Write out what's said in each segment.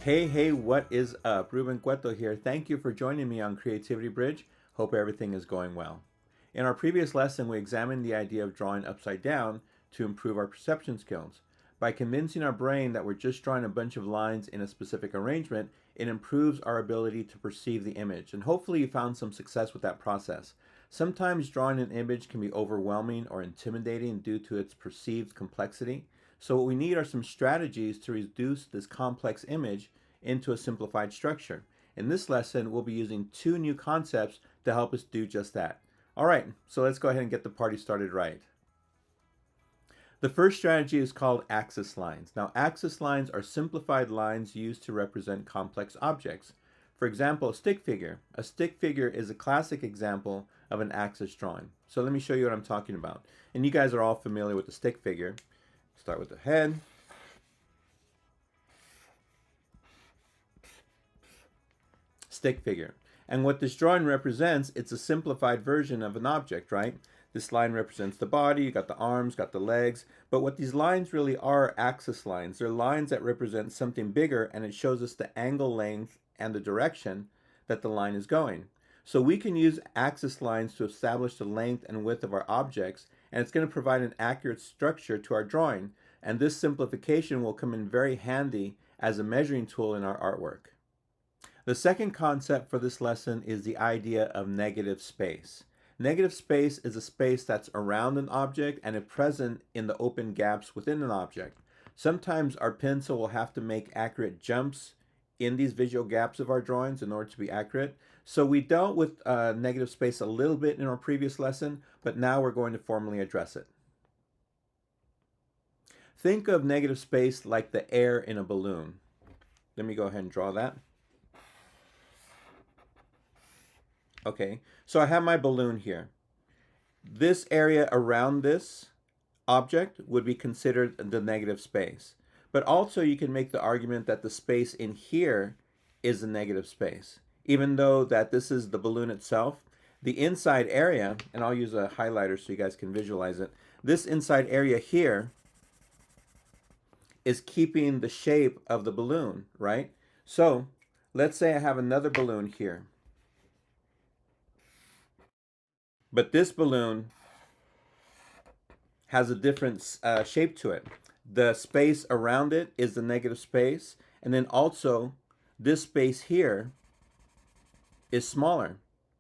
Hey, what is up? Ruben Cueto here. Thank you for joining me on Creativity Bridge. Hope everything is going well. In our previous lesson, we examined the idea of drawing upside down to improve our perception skills. By convincing our brain that we're just drawing a bunch of lines in a specific arrangement, it improves our ability to perceive the image. And hopefully you found some success with that process. Sometimes drawing an image can be overwhelming or intimidating due to its perceived complexity. So what we need are some strategies to reduce this complex image into a simplified structure. In this lesson, we'll be using two new concepts to help us do just that. All right, so let's go ahead and get the party started right. The first strategy is called axis lines. Now, axis lines are simplified lines used to represent complex objects. For example, a stick figure. A stick figure is a classic example of an axis drawing. So let me show you what I'm talking about. And you guys are all familiar with the stick figure. Start with the head. Stick figure. And what this drawing represents, it's a simplified version of an object, right? This line represents the body, you got the arms, got the legs, but what these lines really are axis lines. They're lines that represent something bigger, and it shows us the angle length and the direction that the line is going. So we can use axis lines to establish the length and width of our objects, and it's going to provide an accurate structure to our drawing, and this simplification will come in very handy as a measuring tool in our artwork. The second concept for this lesson is the idea of negative space. Negative space is a space that's around an object and is present in the open gaps within an object. Sometimes our pencil will have to make accurate jumps in these visual gaps of our drawings in order to be accurate. So we dealt with negative space a little bit in our previous lesson, but now we're going to formally address it. Think of negative space like the air in a balloon. Let me go ahead and draw that. Okay, so I have my balloon here. This area around this object would be considered the negative space. But also you can make the argument that the space in here is the negative space. Even though that this is the balloon itself, the inside area, and I'll use a highlighter so you guys can visualize it, this inside area here is keeping the shape of the balloon, right? So let's say I have another balloon here. But this balloon has a different shape to it. The space around it is the negative space, and then also this space here is smaller,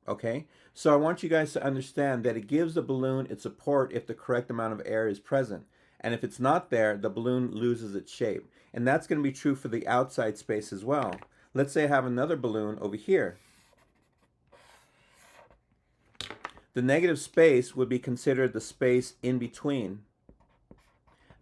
okay? So I want you guys to understand that it gives the balloon its support if the correct amount of air is present. And if it's not there, the balloon loses its shape. And that's going to be true for the outside space as well. Let's say I have another balloon over here. The negative space would be considered the space in between.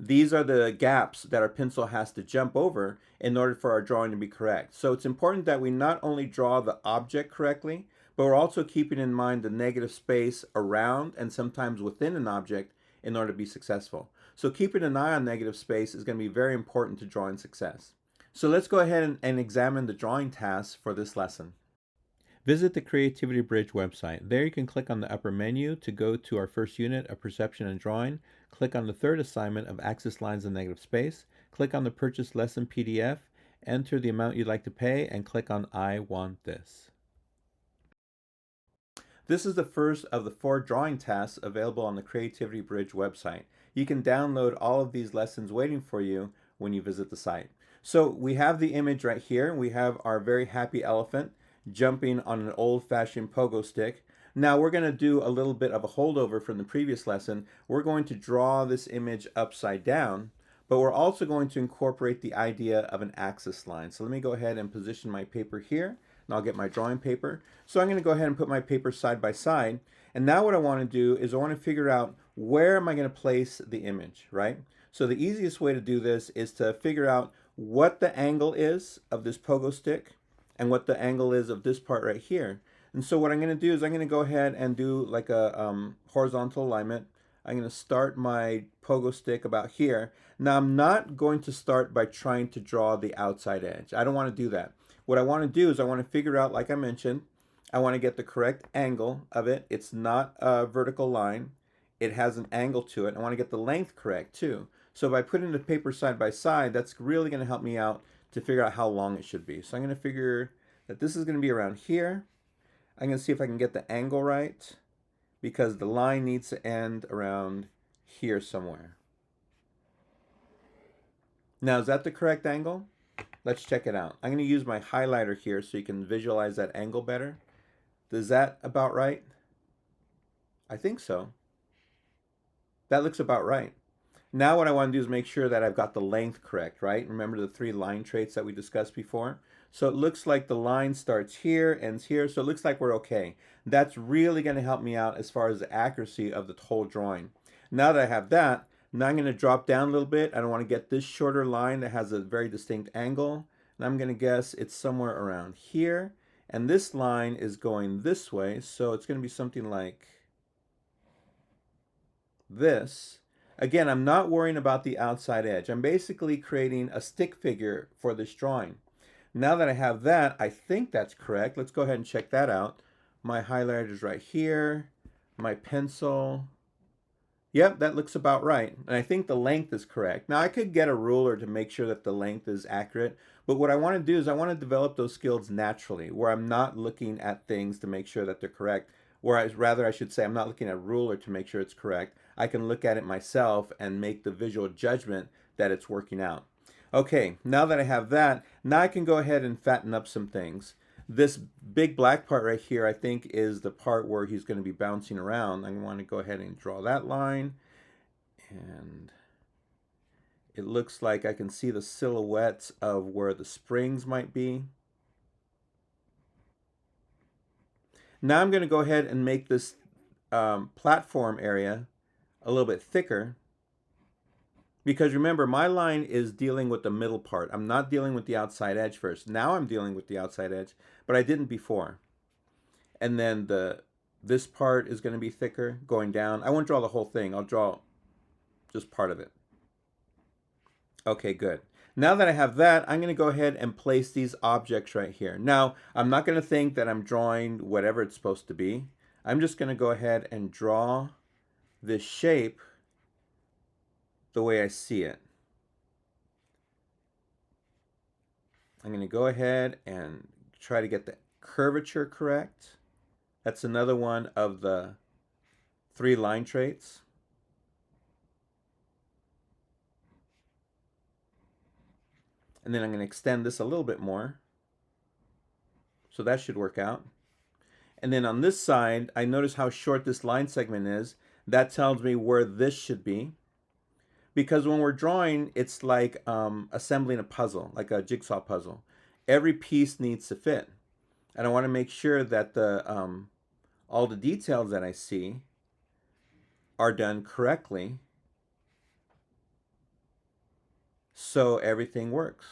These are the gaps that our pencil has to jump over in order for our drawing to be correct. So it's important that we not only draw the object correctly, but we're also keeping in mind the negative space around and sometimes within an object in order to be successful. So keeping an eye on negative space is going to be very important to drawing success. So let's go ahead and examine the drawing tasks for this lesson. Visit the Creativity Bridge website. There you can click on the upper menu to go to our first unit of perception and drawing. Click on the third assignment of axis lines and negative space. Click on the purchase lesson PDF. Enter the amount you'd like to pay and click on I want this. This is the first of the 4 drawing tasks available on the Creativity Bridge website. You can download all of these lessons waiting for you when you visit the site. So we have the image right here. We have our very happy elephant jumping on an old-fashioned pogo stick. Now we're going to do a little bit of a holdover from the previous lesson. We're going to draw this image upside down, but we're also going to incorporate the idea of an axis line. So let me go ahead and position my paper here, and I'll get my drawing paper. So I'm going to go ahead and put my paper side by side, and now what I want to do is I want to figure out where am I going to place the image, right? So the easiest way to do this is to figure out what the angle is of this pogo stick and what the angle is of this part right here. And so what I'm going to do is I'm going to go ahead and do like a horizontal alignment. I'm going to start my pogo stick about here. Now I'm not going to start by trying to draw the outside edge. I don't want to do that. What I want to do is I want to figure out, like I mentioned, I want to get the correct angle of it. It's not a vertical line. It has an angle to it. I want to get the length correct too. So if I put in the paper side by side, that's really going to help me out to figure out how long it should be. So I'm going to figure that this is going to be around here. I'm going to see if I can get the angle right because the line needs to end around here somewhere. Now, is that the correct angle? Let's check it out. I'm going to use my highlighter here so you can visualize that angle better. Is that about right? I think so. That looks about right. Now what I want to do is make sure that I've got the length correct, right? Remember the 3 line traits that we discussed before? So it looks like the line starts here, ends here, so it looks like we're okay. That's really going to help me out as far as the accuracy of the whole drawing. Now that I have that, now I'm going to drop down a little bit. I don't want to get this shorter line that has a very distinct angle. And I'm going to guess it's somewhere around here. And this line is going this way, so it's going to be something like this. Again, I'm not worrying about the outside edge. I'm basically creating a stick figure for this drawing. Now that I have that, I think that's correct. Let's go ahead and check that out. My highlighter is right here. My pencil. Yep, that looks about right. And I think the length is correct. Now I could get a ruler to make sure that the length is accurate, but what I want to do is I want to develop those skills naturally, where I'm not looking at things to make sure that they're correct. Whereas rather I should say I'm not looking at a ruler to make sure it's correct. I can look at it myself and make the visual judgment that it's working out. Okay, now that I have that, now I can go ahead and fatten up some things. This big black part right here, I think, is the part where he's going to be bouncing around. I want to go ahead and draw that line. And it looks like I can see the silhouettes of where the springs might be. Now I'm going to go ahead and make this platform area a little bit thicker. Because remember, my line is dealing with the middle part. I'm not dealing with the outside edge first. Now I'm dealing with the outside edge, but I didn't before. And then this part is going to be thicker going down. I won't draw the whole thing. I'll draw just part of it. Okay, good. Now that I have that, I'm going to go ahead and place these objects right here. Now, I'm not going to think that I'm drawing whatever it's supposed to be. I'm just going to go ahead and draw this shape the way I see it. I'm going to go ahead and try to get the curvature correct. That's another one of the 3 line traits. And then I'm going to extend this a little bit more. So that should work out. And then on this side, I notice how short this line segment is. That tells me where this should be. Because when we're drawing, it's like assembling a puzzle, like a jigsaw puzzle. Every piece needs to fit. And I want to make sure that all the details that I see are done correctly so everything works.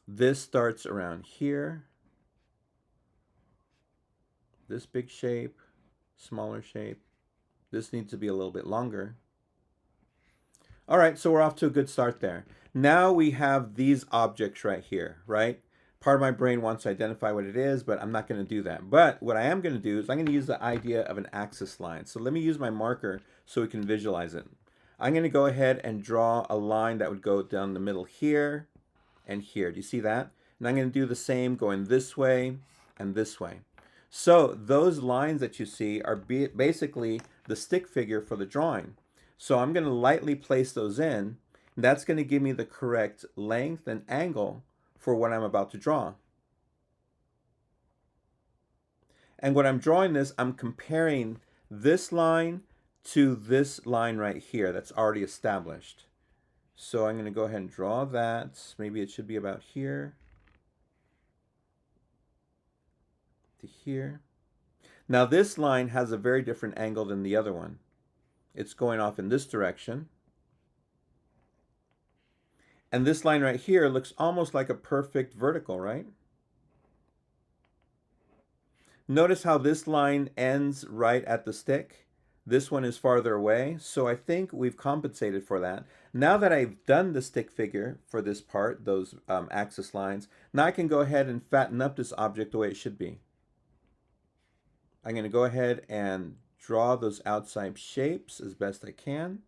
This starts around here. This big shape, smaller shape. This needs to be a little bit longer. All right, so we're off to a good start there. Now we have these objects right here, right? Part of my brain wants to identify what it is, but I'm not going to do that. But what I am going to do is I'm going to use the idea of an axis line. So let me use my marker so we can visualize it. I'm going to go ahead and draw a line that would go down the middle here and here. Do you see that? And I'm going to do the same going this way and this way. So those lines that you see are basically the stick figure for the drawing. So I'm going to lightly place those in. That's going to give me the correct length and angle for what I'm about to draw. And when I'm drawing this, I'm comparing this line to this line right here that's already established. So I'm going to go ahead and draw that. Maybe it should be about here to here. Now this line has a very different angle than the other one. It's going off in this direction. And this line right here looks almost like a perfect vertical, right? Notice how this line ends right at the stick. This one is farther away, so I think we've compensated for that. Now that I've done the stick figure for this part, those axis lines, now I can go ahead and fatten up this object the way it should be. I'm going to go ahead and draw those outside shapes as best I can.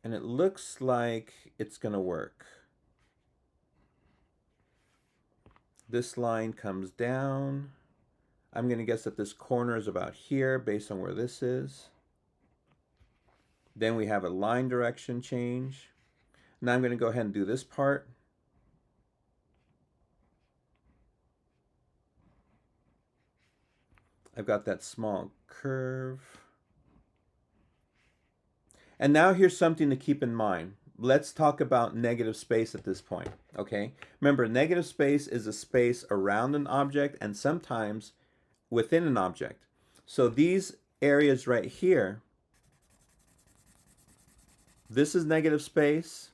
And it looks like it's going to work. This line comes down. I'm going to guess that this corner is about here based on where this is. Then we have a line direction change. Now I'm going to go ahead and do this part. I've got that small curve. And now here's something to keep in mind. Let's talk about negative space at this point, okay? Remember, negative space is a space around an object and sometimes within an object. So these areas right here, this is negative space,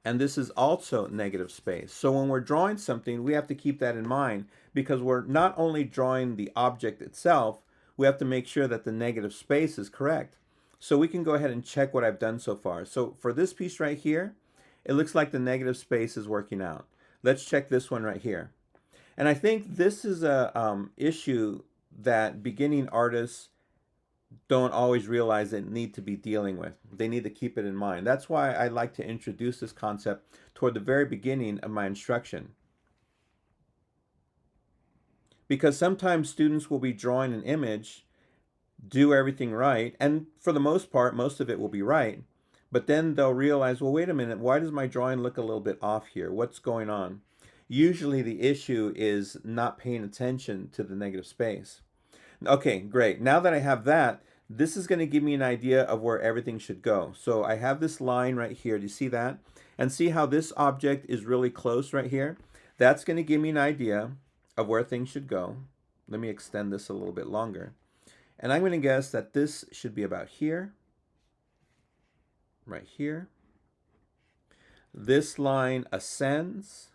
and this is also negative space. So when we're drawing something, we have to keep that in mind because we're not only drawing the object itself, we have to make sure that the negative space is correct. So we can go ahead and check what I've done so far. So for this piece right here, it looks like the negative space is working out. Let's check this one right here. And I think this is a issue that beginning artists don't always realize they need to be dealing with. They need to keep it in mind. That's why I like to introduce this concept toward the very beginning of my instruction. Because sometimes students will be drawing an image, do everything right, and for the most part, most of it will be right, but then they'll realize, well, wait a minute, why does my drawing look a little bit off here? What's going on? Usually the issue is not paying attention to the negative space. Okay, great. Now that I have that, this is going to give me an idea of where everything should go. So I have this line right here. Do you see that? And see how this object is really close right here? That's going to give me an idea of where things should go. Let me extend this a little bit longer. And I'm going to guess that this should be about here, right here. This line ascends,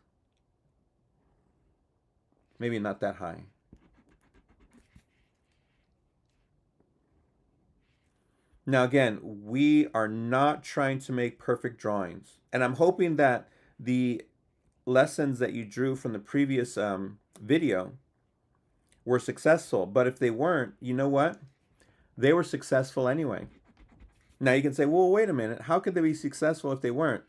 maybe not that high. Now again, we are not trying to make perfect drawings. And I'm hoping that the lessons that you drew from the previous video were successful. But if they weren't, you know what? They were successful anyway. Now you can say, well, wait a minute. How could they be successful if they weren't?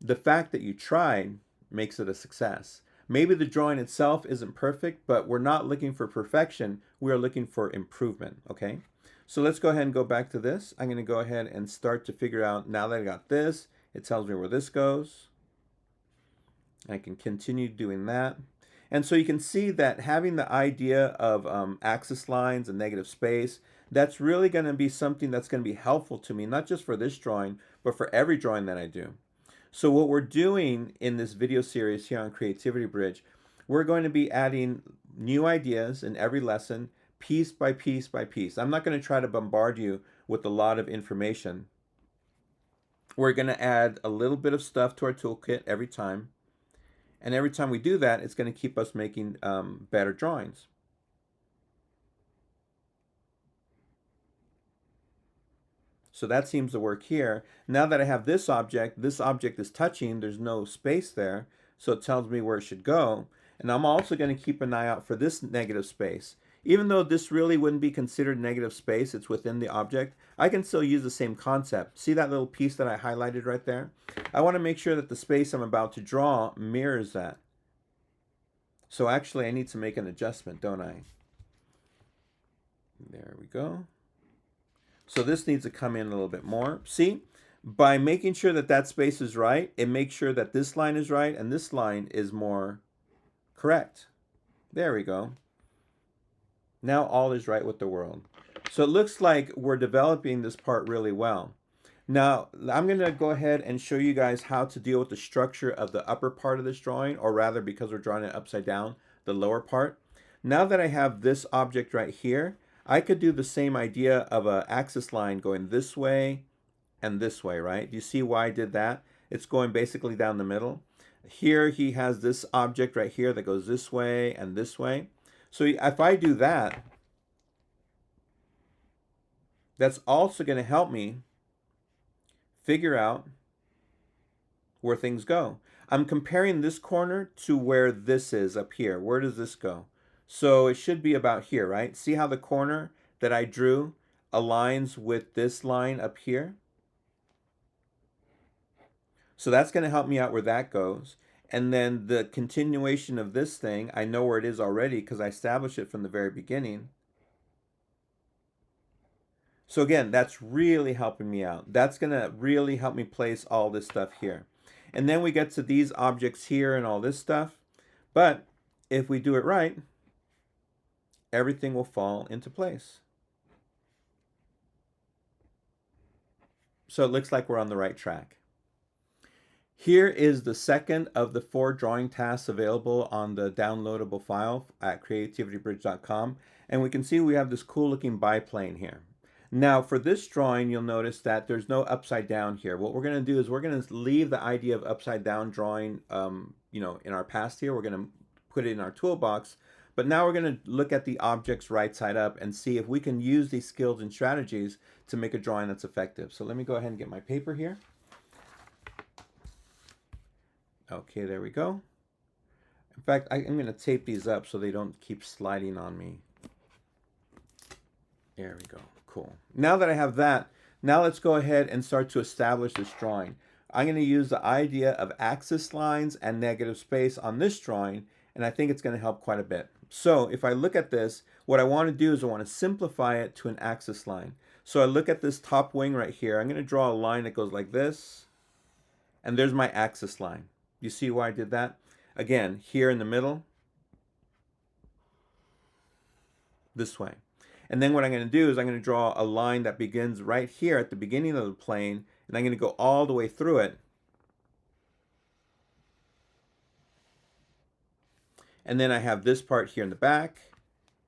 The fact that you tried makes it a success. Maybe the drawing itself isn't perfect, but we're not looking for perfection. We are looking for improvement, okay? So let's go ahead and go back to this. I'm going to go ahead and start to figure out, now that I got this, it tells me where this goes. I can continue doing that. And so you can see that having the idea of axis lines and negative space, that's really going to be something that's going to be helpful to me, not just for this drawing, but for every drawing that I do. So what we're doing in this video series here on Creativity Bridge, we're going to be adding new ideas in every lesson, piece by piece by piece. I'm not going to try to bombard you with a lot of information. We're going to add a little bit of stuff to our toolkit every time. And every time we do that, it's going to keep us making better drawings. So that seems to work here. Now that I have this object is touching, there's no space there, so it tells me where it should go. And I'm also going to keep an eye out for this negative space. Even though this really wouldn't be considered negative space, it's within the object, I can still use the same concept. See that little piece that I highlighted right there? I want to make sure that the space I'm about to draw mirrors that. So actually I need to make an adjustment, don't I? There we go. So this needs to come in a little bit more. See, by making sure that that space is right, it makes sure that this line is right and this line is more correct. There we go. Now all is right with the world. So it looks like we're developing this part really well. Now I'm going to go ahead and show you guys how to deal with the structure of the upper part of this drawing, or rather, because we're drawing it upside down, the lower part. Now that I have this object right here, I could do the same idea of an axis line going this way and this way, right? Do you see why I did that? It's going basically down the middle. Here he has this object right here that goes this way and this way. So if I do that, that's also going to help me figure out where things go. I'm comparing this corner to where this is up here. Where does this go? So it should be about here, right? See how the corner that I drew aligns with this line up here? So that's going to help me out where that goes. And then the continuation of this thing, I know where it is already because I established it from the very beginning. So again, that's really helping me out. That's going to really help me place all this stuff here. And then we get to these objects here and all this stuff. But if we do it right, everything will fall into place. So it looks like we're on the right track. Here is the second of the 4 drawing tasks available on the downloadable file at creativitybridge.com. And we can see we have this cool looking biplane here. Now for this drawing, you'll notice that there's no upside down here. What we're going to do is we're going to leave the idea of upside down drawing, in our past here. We're going to put it in our toolbox. But now we're going to look at the objects right side up and see if we can use these skills and strategies to make a drawing that's effective. So let me go ahead and get my paper here. Okay, there we go. In fact, I'm going to tape these up so they don't keep sliding on me. There we go. Cool. Now that I have that, now let's go ahead and start to establish this drawing. I'm going to use the idea of axis lines and negative space on this drawing, and I think it's going to help quite a bit. So if I look at this, what I want to do is I want to simplify it to an axis line. So I look at this top wing right here. I'm going to draw a line that goes like this, and there's my axis line. You see why I did that? Again, here in the middle, this way. And then what I'm going to do is I'm going to draw a line that begins right here at the beginning of the plane, and I'm going to go all the way through it. And then I have this part here in the back,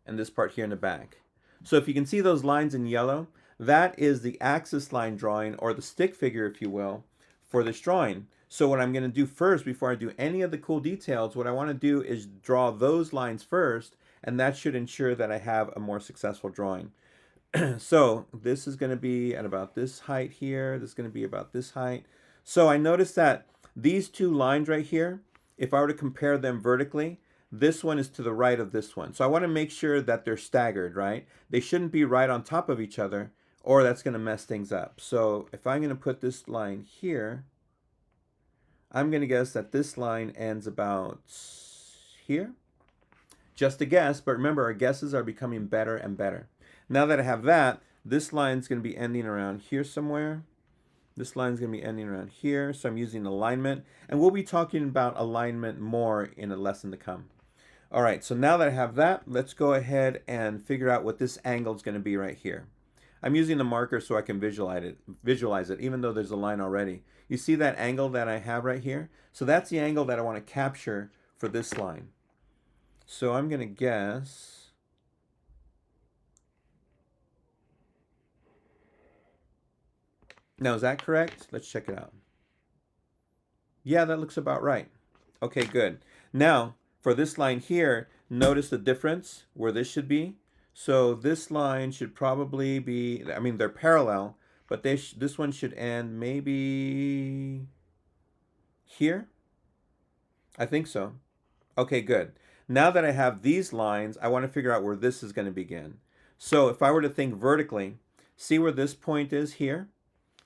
and this part here in the back. So if you can see those lines in yellow, that is the axis line drawing, or the stick figure, if you will, for this drawing. So what I'm going to do first, before I do any of the cool details, what I want to do is draw those lines first, and that should ensure that I have a more successful drawing. So this is going to be at about this height here. This is going to be about this height. So I noticed that these two lines right here, if I were to compare them vertically, this one is to the right of this one. So I want to make sure that they're staggered, right? They shouldn't be right on top of each other, or that's going to mess things up. So if I'm going to put this line here, I'm going to guess that this line ends about here. Just a guess, but remember, our guesses are becoming better and better. Now that I have that, this line's going to be ending around here somewhere. This line's going to be ending around here, so I'm using alignment. And we'll be talking about alignment more in a lesson to come. All right, so now that I have that, let's go ahead and figure out what this angle is going to be right here. I'm using the marker so I can visualize it, even though there's a line already. You see that angle that I have right here? So that's the angle that I want to capture for this line. So I'm going to guess now, is that correct? Let's check it out. Yeah, that looks about right. Okay, good. Now, for this line here, notice the difference where this should be. So this line should probably be, I mean, they're parallel, but this one should end maybe here. I think so. Okay, good. Now that I have these lines, I want to figure out where this is going to begin. So if I were to think vertically, see where this point is here?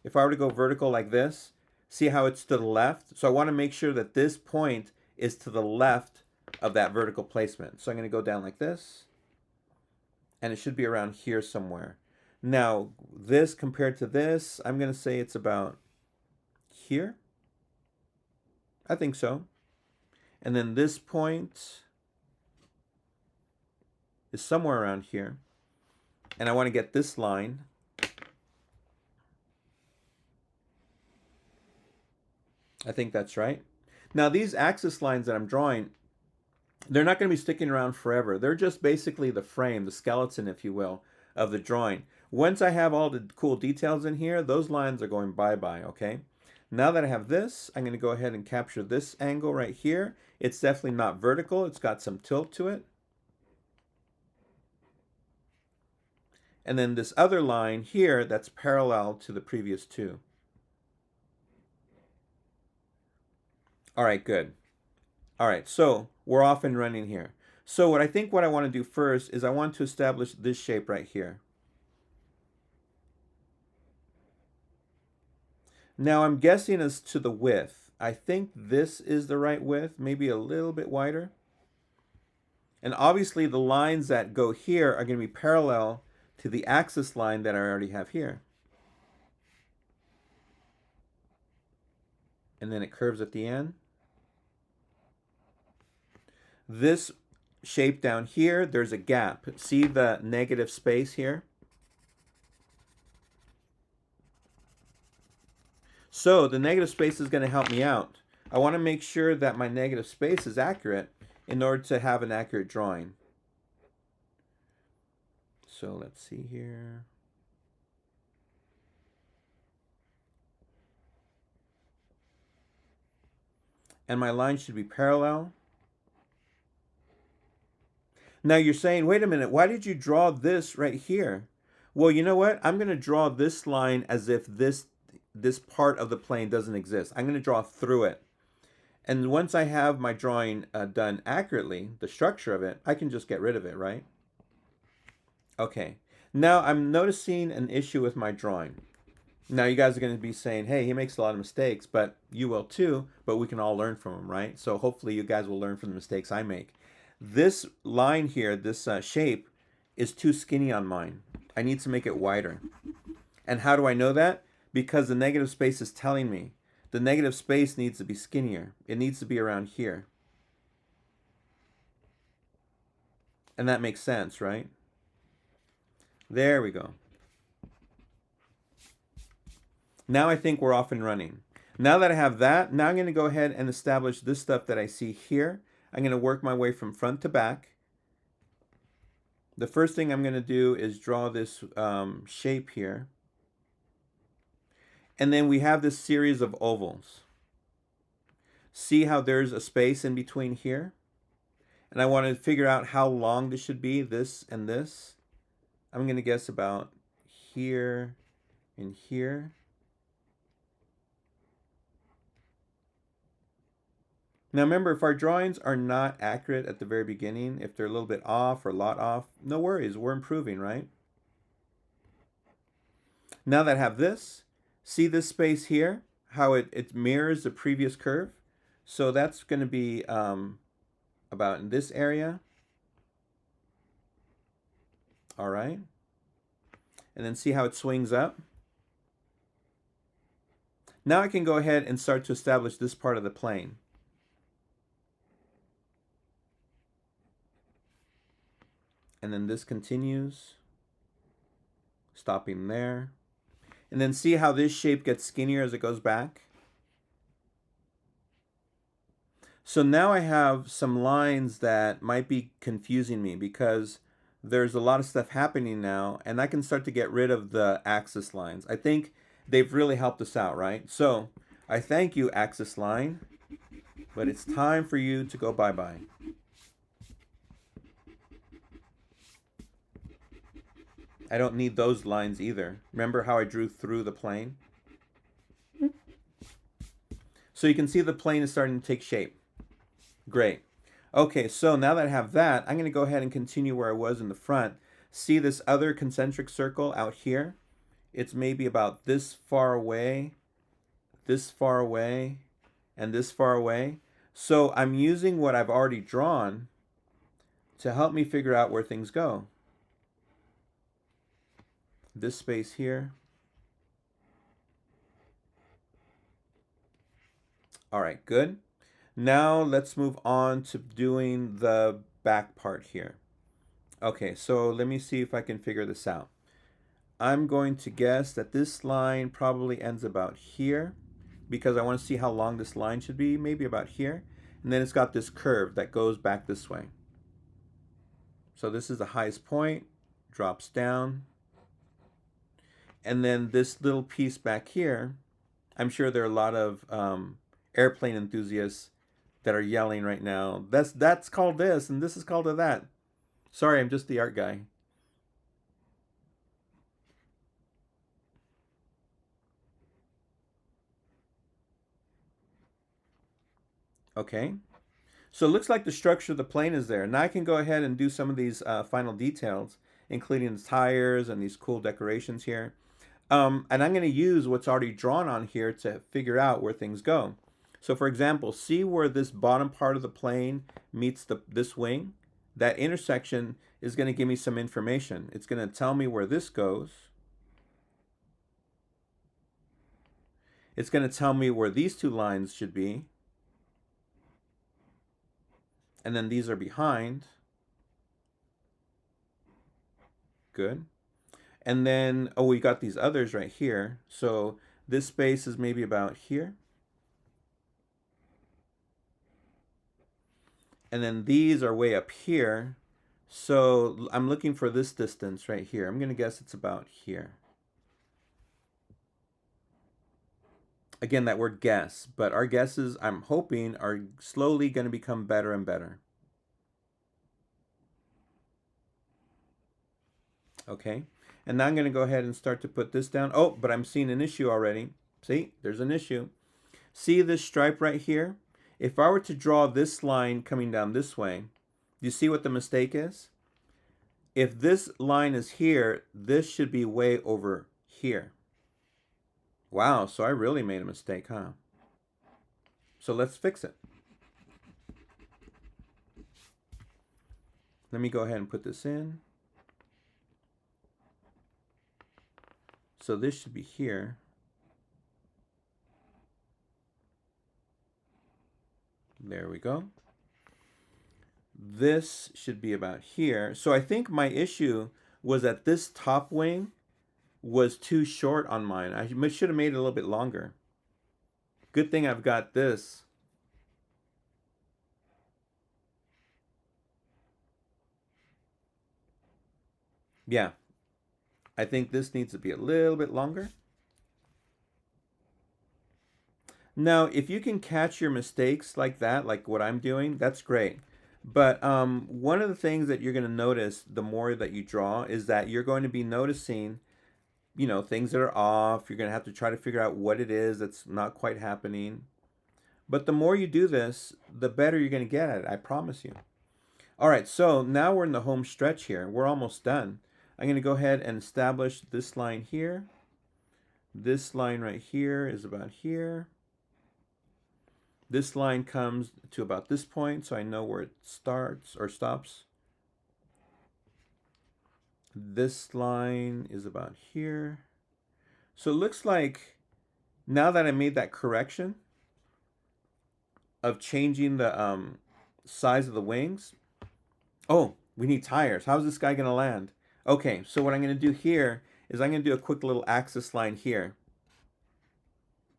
If I were to go vertical like this, see how it's to the left? So I want to make sure that this point is to the left of that vertical placement. So I'm going to go down like this, and it should be around here somewhere. Now, this compared to this, I'm going to say it's about here. I think so. And then this point is somewhere around here. And I want to get this line. I think that's right. Now, these axis lines that I'm drawing, they're not going to be sticking around forever. They're just basically the frame, the skeleton, if you will, of the drawing. Once I have all the cool details in here, those lines are going bye-bye, okay? Now that I have this, I'm going to go ahead and capture this angle right here. It's definitely not vertical. It's got some tilt to it. And then this other line here that's parallel to the previous two. All right, good. All right, so we're off and running here. So what I want to do first is I want to establish this shape right here. Now I'm guessing as to the width. I think this is the right width, maybe a little bit wider. And obviously the lines that go here are going to be parallel to the axis line that I already have here. And then it curves at the end. This shape down here, there's a gap. See the negative space here? So the negative space is going to help me out. I want to make sure that my negative space is accurate in order to have an accurate drawing. So let's see here. And my line should be parallel. Now you're saying, wait a minute, why did you draw this right here? Well, you know what? I'm going to draw this line as if this part of the plane doesn't exist. I'm going to draw through it. And once I have my drawing done accurately, the structure of it, I can just get rid of it, right? Okay. Now I'm noticing an issue with my drawing. Now you guys are going to be saying, hey, he makes a lot of mistakes, but you will too, but we can all learn from him, right? So hopefully you guys will learn from the mistakes I make. This line here, this shape, is too skinny on mine. I need to make it wider. And how do I know that? Because the negative space is telling me. The negative space needs to be skinnier. It needs to be around here. And that makes sense, right? There we go. Now I think we're off and running. Now that I have that, now I'm going to go ahead and establish this stuff that I see here. I'm going to work my way from front to back. The first thing I'm going to do is draw this shape here. And then we have this series of ovals. See how there's a space in between here? And I want to figure out how long this should be, this and this. I'm going to guess about here and here. Now remember, if our drawings are not accurate at the very beginning, if they're a little bit off or a lot off, no worries, we're improving, right? Now that I have this, see this space here, how it mirrors the previous curve? So that's going to be about in this area. All right. And then see how it swings up? Now I can go ahead and start to establish this part of the plane. And then this continues, stopping there. And then see how this shape gets skinnier as it goes back? So now I have some lines that might be confusing me because there's a lot of stuff happening now, and I can start to get rid of the axis lines. I think they've really helped us out, right? So I thank you, axis line, but it's time for you to go bye-bye. I don't need those lines either. Remember how I drew through the plane? So you can see the plane is starting to take shape. Great. Okay, so now that I have that, I'm going to go ahead and continue where I was in the front. See this other concentric circle out here? It's maybe about this far away, and this far away. So I'm using what I've already drawn to help me figure out where things go. This space here. All right, good. Now let's move on to doing the back part here. Okay, so let me see if I can figure this out. I'm going to guess that this line probably ends about here because I want to see how long this line should be, maybe about here. And then it's got this curve that goes back this way. So this is the highest point, drops down. And then this little piece back here, I'm sure there are a lot of airplane enthusiasts that are yelling right now, that's called this and this is called that. Sorry, I'm just the art guy. Okay. So it looks like the structure of the plane is there. Now I can go ahead and do some of these final details, including the tires and these cool decorations here. And I'm going to use what's already drawn on here to figure out where things go. So for example, see where this bottom part of the plane meets this wing? That intersection is going to give me some information. It's going to tell me where this goes. It's going to tell me where these two lines should be. And then these are behind. Good. And then, oh, we got these others right here. So this space is maybe about here. And then these are way up here. So I'm looking for this distance right here. I'm going to guess it's about here. Again, that word guess, but our guesses, I'm hoping, are slowly going to become better and better. Okay, and now I'm going to go ahead and start to put this down. Oh, but I'm seeing an issue already. See, there's an issue. See this stripe right here? If I were to draw this line coming down this way, do you see what the mistake is? If this line is here, this should be way over here. Wow, so I really made a mistake, huh? So let's fix it. Let me go ahead and put this in. So this should be here. There we go. This should be about here. So I think my issue was that this top wing was too short on mine. I should have made it a little bit longer. Good thing I've got this. Yeah, I think this needs to be a little bit longer. Now, if you can catch your mistakes like that, like what I'm doing, that's great. But one of the things that you're going to notice the more that you draw is that you're going to be noticing, you know, things that are off. You're going to have to try to figure out what it is that's not quite happening. But the more you do this, the better you're going to get at it. I promise you. All right, so now we're in the home stretch here. We're almost done. I'm going to go ahead and establish this line here. This line right here is about here. This line comes to about this point, so I know where it starts or stops. This line is about here. So it looks like now that I made that correction of changing the size of the wings. Oh, we need tires. How's this guy going to land? Okay, so what I'm going to do here is I'm going to do a quick little axis line here.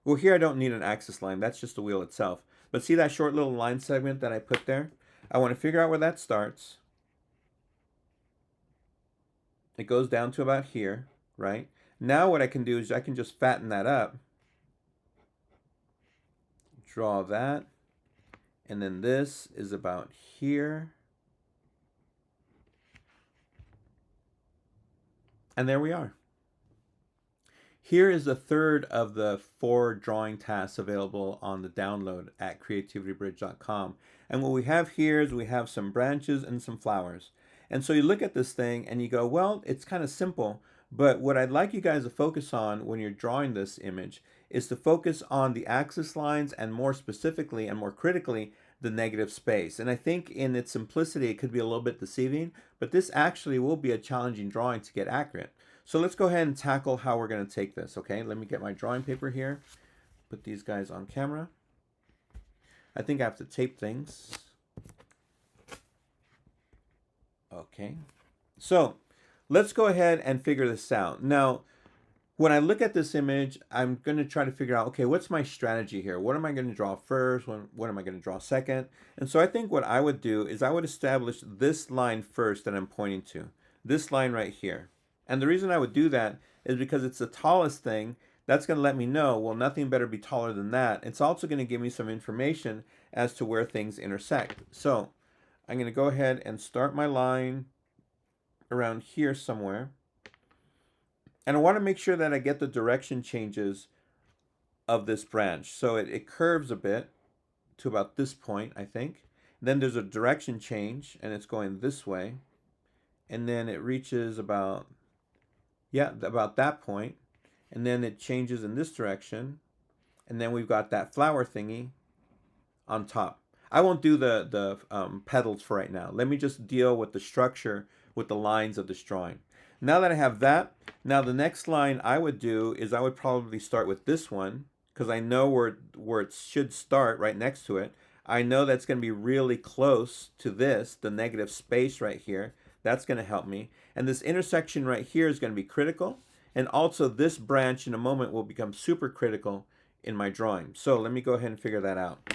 Well, here I don't need an axis line. That's just the wheel itself. But see that short little line segment that I put there? I want to figure out where that starts. It goes down to about here, right? Now what I can do is I can just fatten that up. Draw that. And then this is about here. And there we are. Here is the third of the 4 drawing tasks available on the download at creativitybridge.com. And what we have here is we have some branches and some flowers. And so you look at this thing and you go, well, it's kind of simple. But what I'd like you guys to focus on when you're drawing this image is to focus on the axis lines and more specifically and more critically, the negative space. And I think in its simplicity, it could be a little bit deceiving, but this actually will be a challenging drawing to get accurate. So let's go ahead and tackle how we're going to take this, okay? Let me get my drawing paper here. Put these guys on camera. I think I have to tape things. Okay. So let's go ahead and figure this out. Now, when I look at this image, I'm going to try to figure out, okay, what's my strategy here? What am I going to draw first? What am I going to draw second? And so I think what I would do is I would establish this line first that I'm pointing to. This line right here. And the reason I would do that is because it's the tallest thing. That's going to let me know, well, nothing better be taller than that. It's also going to give me some information as to where things intersect. So I'm going to go ahead and start my line around here somewhere. And I want to make sure that I get the direction changes of this branch. So it curves a bit. to about this point, I think. Then there's a direction change, and it's going this way. And then it reaches about, yeah, about that point. And then it changes in this direction. And then we've got that flower thingy on top. I won't do the petals for right now. Let me just deal with the structure, with the lines of this drawing. Now that I have that, now the next line I would do is I would probably start with this one, because I know where it should start right next to it. I know that's going to be really close to this, the negative space right here. That's going to help me. And this intersection right here is going to be critical. And also this branch in a moment will become super critical in my drawing. So let me go ahead and figure that out.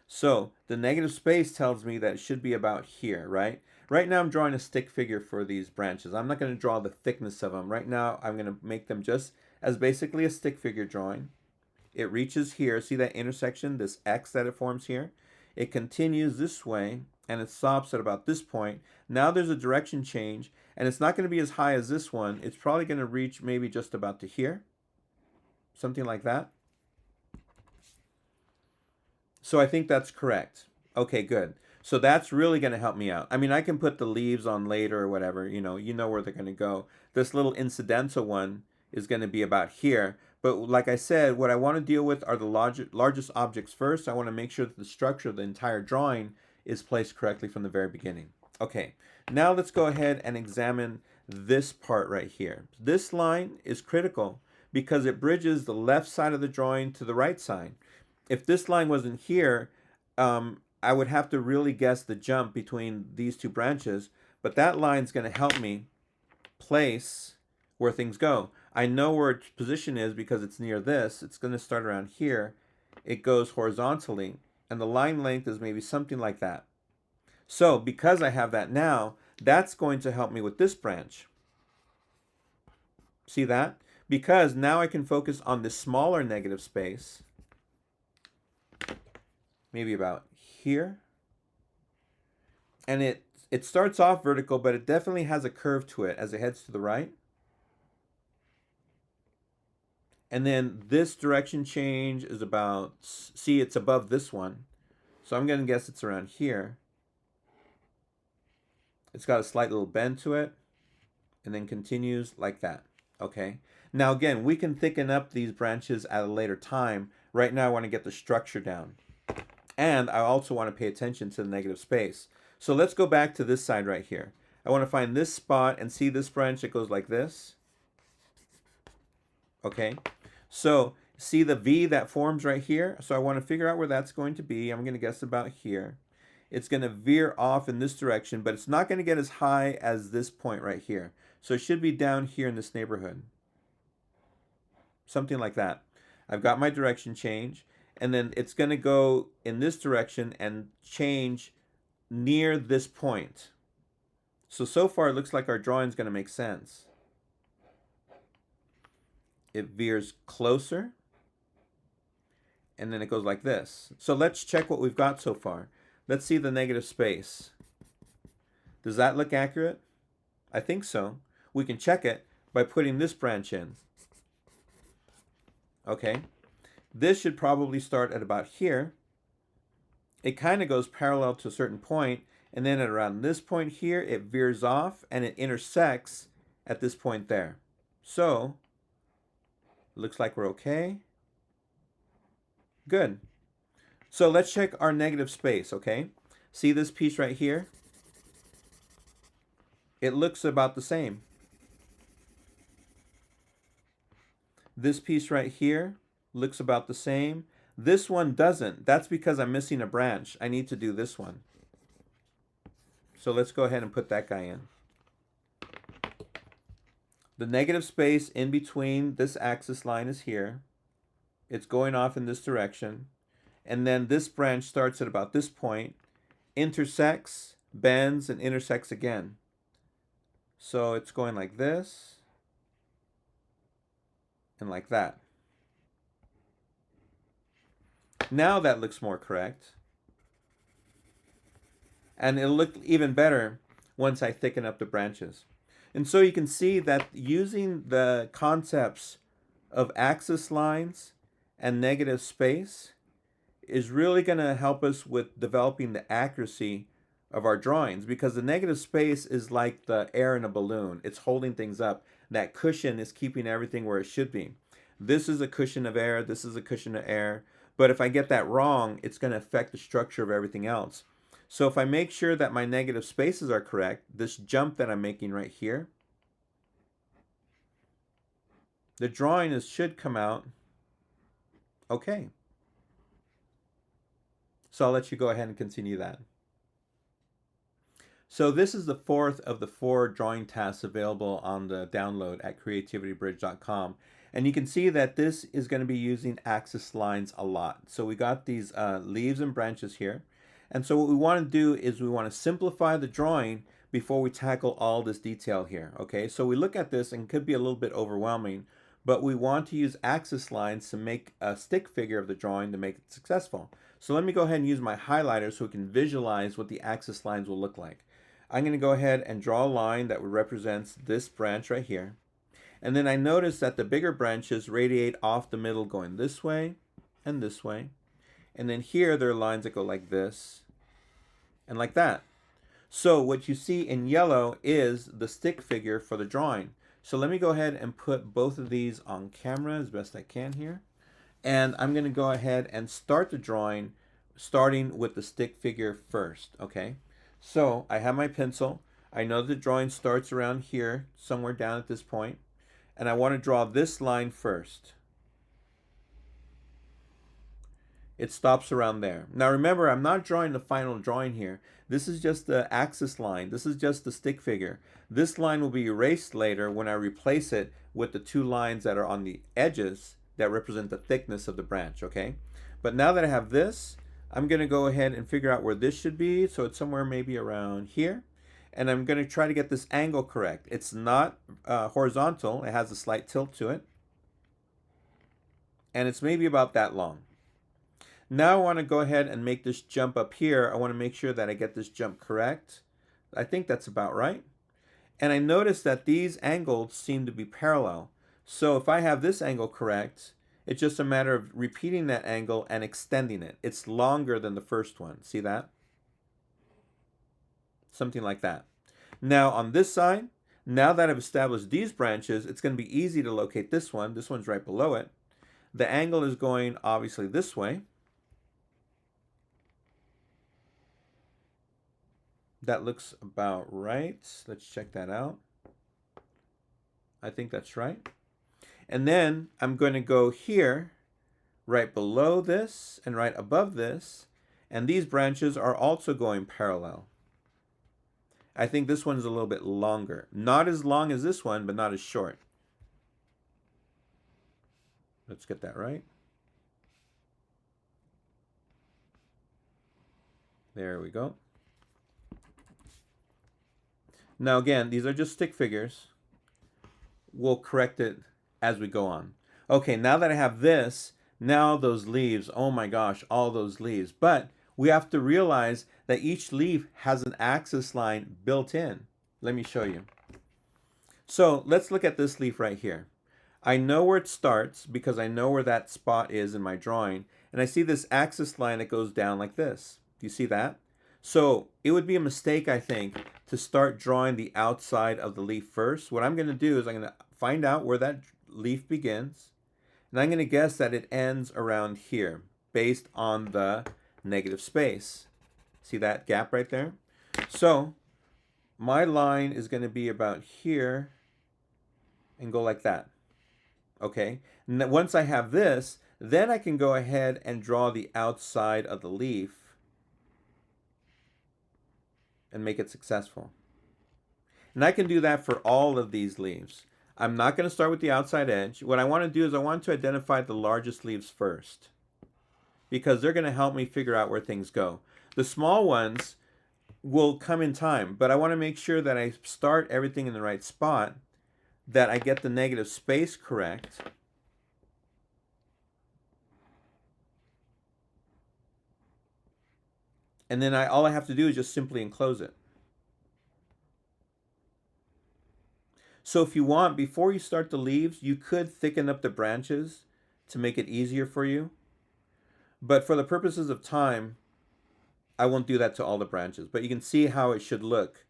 So the negative space tells me that it should be about here, right? Right now I'm drawing a stick figure for these branches. I'm not going to draw the thickness of them. Right now I'm going to make them just as basically a stick figure drawing. It reaches here. See that intersection, this X that it forms here? It continues this way and it stops at about this point. Now there's a direction change and it's not going to be as high as this one. It's probably going to reach maybe just about to here. Something like that. So I think that's correct. Okay, good. So that's really going to help me out. I mean, I can put the leaves on later or whatever, you know where they're going to go. This little incidental one is going to be about here. But like I said, what I want to deal with are the largest objects first. I want to make sure that the structure of the entire drawing is placed correctly from the very beginning. Okay, now let's go ahead and examine this part right here. This line is critical because it bridges the left side of the drawing to the right side. If this line wasn't here, I would have to really guess the jump between these two branches, but that line's going to help me place where things go. I know where its position is because it's near this. It's going to start around here. It goes horizontally, and the line length is maybe something like that. So because I have that now, that's going to help me with this branch. See that? Because now I can focus on this smaller negative space, maybe about here. And it starts off vertical, but it definitely has a curve to it as it heads to the right. And then this direction change is about, see, it's above this one. So I'm going to guess it's around here. It's got a slight little bend to it and then continues like that. Okay. Now again, we can thicken up these branches at a later time. Right now I want to get the structure down. And I also want to pay attention to the negative space. So let's go back to this side right here. I want to find this spot and see this branch that goes like this. Okay. So see the V that forms right here? So I want to figure out where that's going to be. I'm going to guess about here. It's going to veer off in this direction, but it's not going to get as high as this point right here. So it should be down here in this neighborhood. Something like that. I've got my direction change, and then it's going to go in this direction and change near this point. So far it looks like our drawing is going to make sense. It veers closer, and then it goes like this. So let's check what we've got so far. Let's see the negative space. Does that look accurate? I think so. We can check it by putting this branch in. Okay. This should probably start at about here. It kind of goes parallel to a certain point, and then at around this point here, it veers off and it intersects at this point there. So, looks like we're okay. Good. So let's check our negative space, okay? See this piece right here? It looks about the same. This piece right here looks about the same. This one doesn't. That's because I'm missing a branch. I need to do this one. So let's go ahead and put that guy in. The negative space in between this axis line is here. It's going off in this direction. And then this branch starts at about this point, intersects, bends, and intersects again. So it's going like this and like that. Now that looks more correct. And it'll look even better once I thicken up the branches. And so you can see that using the concepts of axis lines and negative space is really going to help us with developing the accuracy of our drawings, because the negative space is like the air in a balloon. It's holding things up. That cushion is keeping everything where it should be. This is a cushion of air. This is a cushion of air. But if I get that wrong, it's going to affect the structure of everything else. So if I make sure that my negative spaces are correct, this jump that I'm making right here, the drawing should come out okay. So I'll let you go ahead and continue that. So this is the fourth of the 4 drawing tasks available on the download at creativitybridge.com. And you can see that this is going to be using axis lines a lot. So we got these leaves and branches here. And so what we want to do is we want to simplify the drawing before we tackle all this detail here. Okay, so we look at this and it could be a little bit overwhelming, but we want to use axis lines to make a stick figure of the drawing to make it successful. So let me go ahead and use my highlighter so we can visualize what the axis lines will look like. I'm going to go ahead and draw a line that represents this branch right here. And then I notice that the bigger branches radiate off the middle going this way and this way. And then here there are lines that go like this and like that. So what you see in yellow is the stick figure for the drawing. So let me go ahead and put both of these on camera as best I can here. And I'm going to go ahead and start the drawing starting with the stick figure first, okay? So I have my pencil. I know the drawing starts around here, somewhere down at this point, and I want to draw this line first. It stops around there. Now remember, I'm not drawing the final drawing here. This is just the axis line. This is just the stick figure. This line will be erased later when I replace it with the 2 lines that are on the edges that represent the thickness of the branch, okay? But now that I have this, I'm going to go ahead and figure out where this should be. So it's somewhere maybe around here. And I'm going to try to get this angle correct. It's not horizontal. It has a slight tilt to it. And it's maybe about that long. Now I want to go ahead and make this jump up here. I want to make sure that I get this jump correct. I think that's about right. And I notice that these angles seem to be parallel. So if I have this angle correct, it's just a matter of repeating that angle and extending it. It's longer than the first one. See that? Something like that. Now on this side, now that I've established these branches, it's going to be easy to locate this one. This one's right below it. The angle is going obviously this way. That looks about right. Let's check that out. I think that's right. And then I'm going to go here, right below this and right above this. And these branches are also going parallel. I think this one's a little bit longer. Not as long as this one, but not as short. Let's get that right. There we go. Now again, these are just stick figures. We'll correct it as we go on. Okay, now that I have this, now those leaves, oh my gosh, all those leaves. But we have to realize that each leaf has an axis line built in. Let me show you. So let's look at this leaf right here. I know where it starts because I know where that spot is in my drawing. And I see this axis line that goes down like this. Do you see that? So it would be a mistake, I think, to start drawing the outside of the leaf first. What I'm going to do is I'm going to find out where that leaf begins. And I'm going to guess that it ends around here based on the negative space. See that gap right there? So my line is going to be about here and go like that. Okay, and once I have this, then I can go ahead and draw the outside of the leaf and make it successful. And I can do that for all of these leaves. I'm not going to start with the outside edge. What I want to do is I want to identify the largest leaves first, because they're going to help me figure out where things go. The small ones will come in time, but I want to make sure that I start everything in the right spot, that I get the negative space correct. And then all I have to do is just simply enclose it. So if you want, before you start the leaves, you could thicken up the branches to make it easier for you. But for the purposes of time, I won't do that to all the branches. But you can see how it should look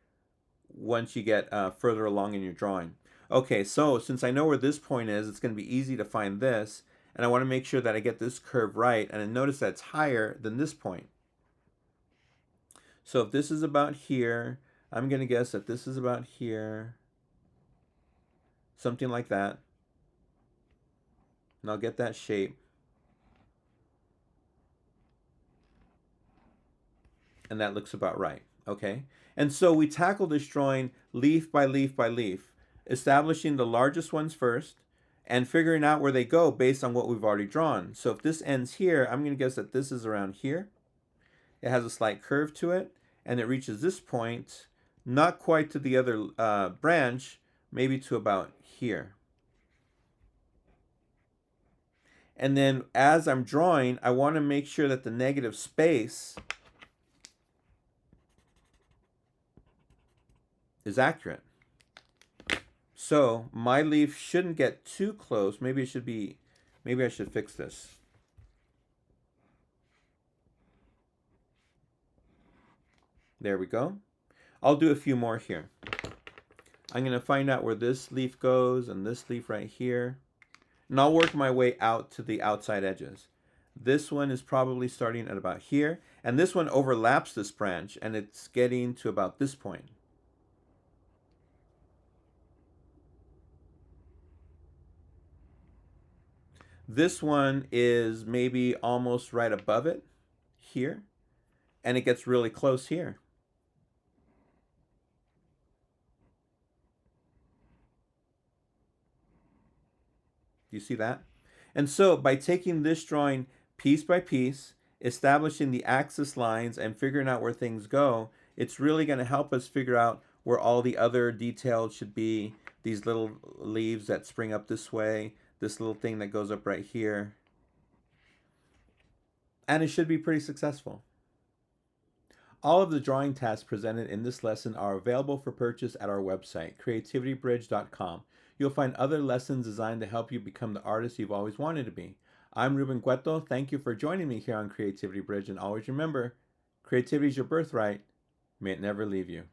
once you get further along in your drawing. Okay, so since I know where this point is, it's going to be easy to find this. And I want to make sure that I get this curve right. And I notice that it's higher than this point. So if this is about here, I'm going to guess that this is about here. Something like that. And I'll get that shape. And that looks about right. Okay? And so we tackle this drawing leaf by leaf by leaf, establishing the largest ones first and figuring out where they go based on what we've already drawn. So if this ends here, I'm going to guess that this is around here. It has a slight curve to it, and it reaches this point, not quite to the other branch, maybe to about here. And then as I'm drawing, I want to make sure that the negative space is accurate. So my leaf shouldn't get too close. Maybe I should fix this. There we go. I'll do a few more here. I'm going to find out where this leaf goes and this leaf right here. And I'll work my way out to the outside edges. This one is probably starting at about here. And this one overlaps this branch and it's getting to about this point. This one is maybe almost right above it here. And it gets really close here. Do you see that? And so by taking this drawing piece by piece, establishing the axis lines and figuring out where things go, it's really going to help us figure out where all the other details should be. These little leaves that spring up this way, this little thing that goes up right here. And it should be pretty successful. All of the drawing tasks presented in this lesson are available for purchase at our website, creativitybridge.com. You'll find other lessons designed to help you become the artist you've always wanted to be. I'm Ruben Cueto. Thank you for joining me here on Creativity Bridge. And always remember, creativity is your birthright. May it never leave you.